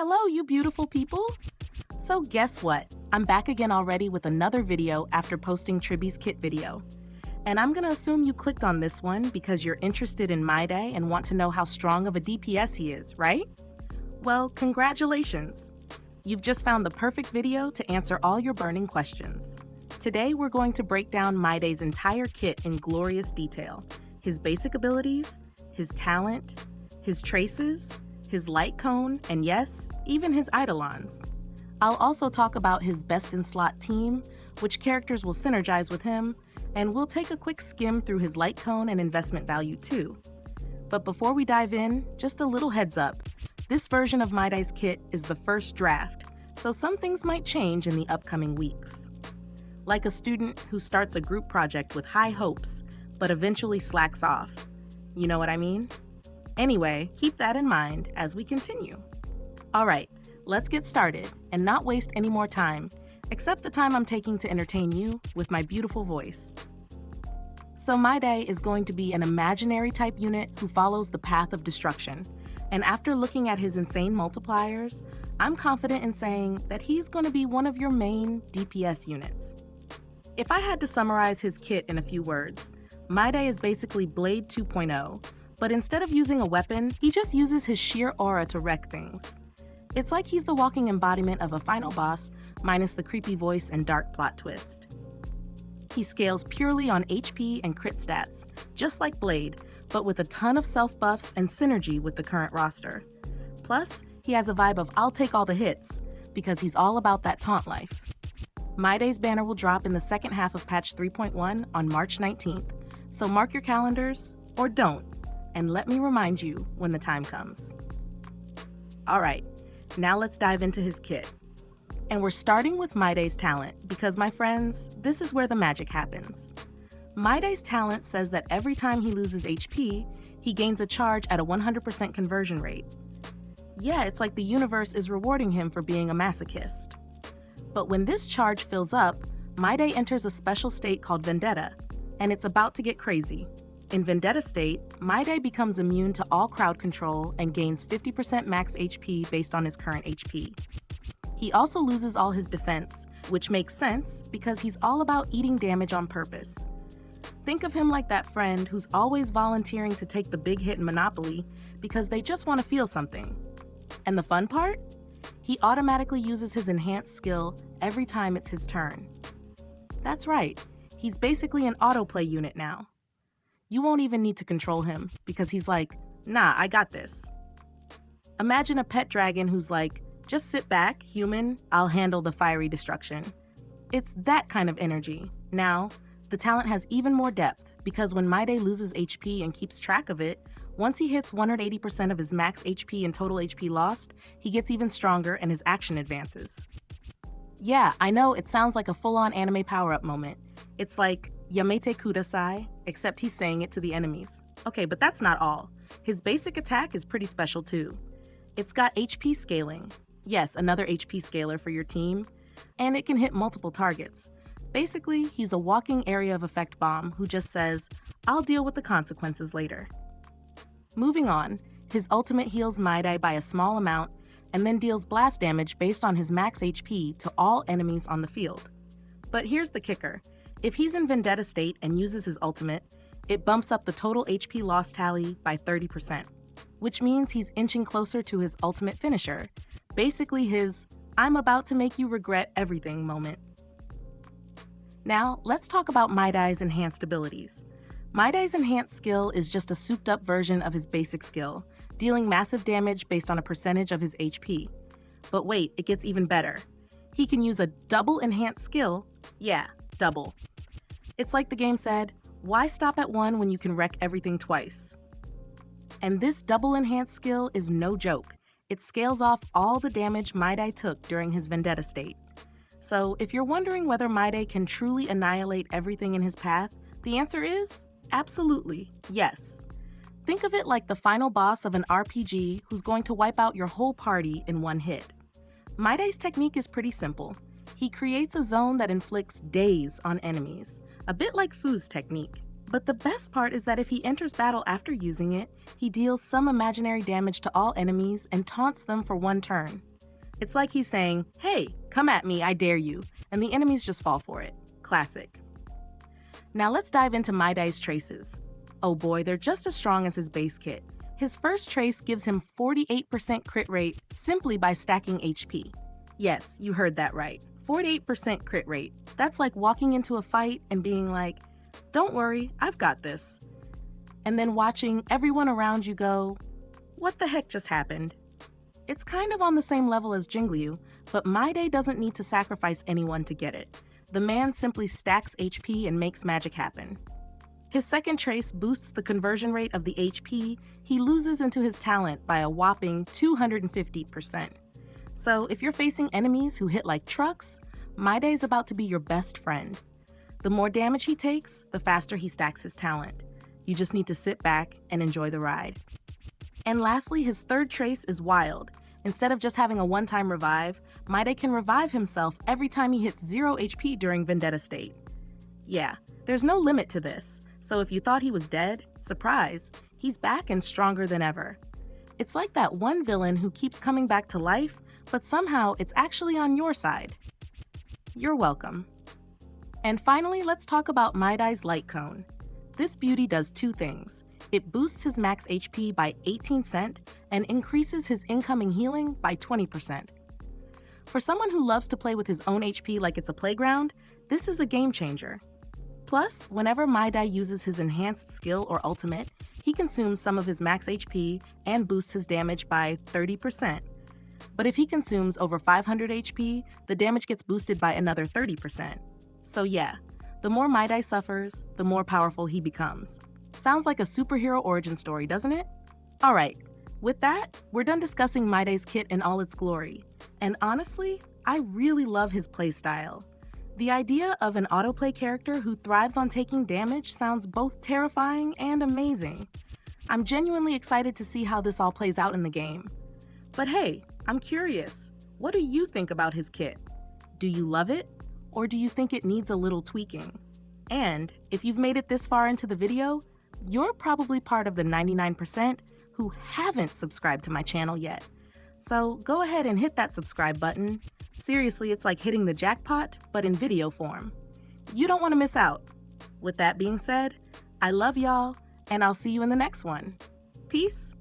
Hello, you beautiful people! So guess what? I'm back again already with another video after posting Triby's kit video. And I'm gonna assume you clicked on this one because you're interested in MYDEI and want to know how strong of a DPS he is, right? Well, congratulations! You've just found the perfect video to answer all your burning questions. Today we're going to break down MYDEI's entire kit in glorious detail. His basic abilities, his talent, his traces, his light cone, and yes, even his eidolons. I'll also talk about his best-in-slot team, which characters will synergize with him, and we'll take a quick skim through his light cone and investment value too. But before we dive in, just a little heads up. This version of MYDEI's kit is the first draft, so some things might change in the upcoming weeks. Like a student who starts a group project with high hopes, but eventually slacks off. You know what I mean? Anyway, keep that in mind as we continue. All right, let's get started and not waste any more time, except the time I'm taking to entertain you with my beautiful voice. So MYDEI is going to be an imaginary type unit who follows the path of destruction. And after looking at his insane multipliers, I'm confident in saying that he's going to be one of your main DPS units. If I had to summarize his kit in a few words, MYDEI is basically Blade 2.0, but instead of using a weapon, he just uses his sheer aura to wreck things. It's like he's the walking embodiment of a final boss, minus the creepy voice and dark plot twist. He scales purely on HP and crit stats, just like Blade, but with a ton of self-buffs and synergy with the current roster. Plus, he has a vibe of I'll take all the hits, because he's all about that taunt life. MYDEI's banner will drop in the second half of patch 3.1 on March 19th, so mark your calendars, or don't, and let me remind you when the time comes. Alright, now let's dive into his kit. And we're starting with MYDEI's talent, because my friends, this is where the magic happens. MYDEI's talent says that every time he loses HP, he gains a charge at a 100% conversion rate. Yeah, it's like the universe is rewarding him for being a masochist. But when this charge fills up, MYDEI enters a special state called Vendetta, and it's about to get crazy. In Vendetta state, MYDEI becomes immune to all crowd control and gains 50% max HP based on his current HP. He also loses all his defense, which makes sense because he's all about eating damage on purpose. Think of him like that friend who's always volunteering to take the big hit in Monopoly because they just want to feel something. And the fun part? He automatically uses his enhanced skill every time it's his turn. That's right, he's basically an autoplay unit now. You won't even need to control him because he's like, nah, I got this. Imagine a pet dragon who's like, just sit back, human, I'll handle the fiery destruction. It's that kind of energy. Now, the talent has even more depth because when MYDEI loses HP and keeps track of it, once he hits 180% of his max HP and total HP lost, he gets even stronger and his action advances. Yeah, I know it sounds like a full-on anime power-up moment. It's like Yamete Kudasai, except he's saying it to the enemies. Okay, but that's not all. His basic attack is pretty special too. It's got HP scaling. Yes, another HP scaler for your team. And it can hit multiple targets. Basically, he's a walking area of effect bomb who just says, I'll deal with the consequences later. Moving on, his ultimate heals MYDEI by a small amount and then deals blast damage based on his max HP to all enemies on the field. But here's the kicker. If he's in Vendetta state and uses his ultimate, it bumps up the total HP loss tally by 30%, which means he's inching closer to his ultimate finisher, basically his I'm about to make you regret everything moment. Now, let's talk about MYDEI's enhanced abilities. MYDEI's enhanced skill is just a souped-up version of his basic skill, dealing massive damage based on a percentage of his HP. But wait, it gets even better. He can use a double enhanced skill. Yeah, double. It's like the game said, why stop at one when you can wreck everything twice? And this double enhanced skill is no joke. It scales off all the damage MYDEI took during his Vendetta state. So if you're wondering whether MYDEI can truly annihilate everything in his path, the answer is absolutely yes. Think of it like the final boss of an RPG who's going to wipe out your whole party in one hit. MYDEI's technique is pretty simple. He creates a zone that inflicts daze on enemies, a bit like Fu's technique. But the best part is that if he enters battle after using it, he deals some imaginary damage to all enemies and taunts them for one turn. It's like he's saying, hey, come at me, I dare you, and the enemies just fall for it. Classic. Now let's dive into MYDEI's traces. Oh boy, they're just as strong as his base kit. His first trace gives him 48% crit rate simply by stacking HP. Yes, you heard that right. 48% crit rate. That's like walking into a fight and being like, don't worry, I've got this. And then watching everyone around you go, what the heck just happened? It's kind of on the same level as Jingliu, but MYDEI doesn't need to sacrifice anyone to get it. The man simply stacks HP and makes magic happen. His second trace boosts the conversion rate of the HP he loses into his talent by a whopping 250%. So if you're facing enemies who hit like trucks, MYDEI is about to be your best friend. The more damage he takes, the faster he stacks his talent. You just need to sit back and enjoy the ride. And lastly, his third trace is wild. Instead of just having a one-time revive, MYDEI can revive himself every time he hits 0 HP during Vendetta state. Yeah, there's no limit to this, so if you thought he was dead, surprise, he's back and stronger than ever. It's like that one villain who keeps coming back to life, but somehow it's actually on your side. You're welcome. And finally, let's talk about MYDEI's Light Cone. This beauty does two things. It boosts his max HP by 18% and increases his incoming healing by 20%. For someone who loves to play with his own HP like it's a playground, this is a game changer. Plus, whenever MYDEI uses his enhanced skill or ultimate, he consumes some of his max HP and boosts his damage by 30%. But if he consumes over 500 HP, the damage gets boosted by another 30%. So yeah, the more MYDEI suffers, the more powerful he becomes. Sounds like a superhero origin story, doesn't it? Alright, with that, we're done discussing MYDEI's kit in all its glory. And honestly, I really love his playstyle. The idea of an autoplay character who thrives on taking damage sounds both terrifying and amazing. I'm genuinely excited to see how this all plays out in the game. But hey, I'm curious, what do you think about his kit? Do you love it? Or do you think it needs a little tweaking? And if you've made it this far into the video, you're probably part of the 99% who haven't subscribed to my channel yet. So go ahead and hit that subscribe button. Seriously, it's like hitting the jackpot, but in video form. You don't want to miss out. With that being said, I love y'all, and I'll see you in the next one. Peace.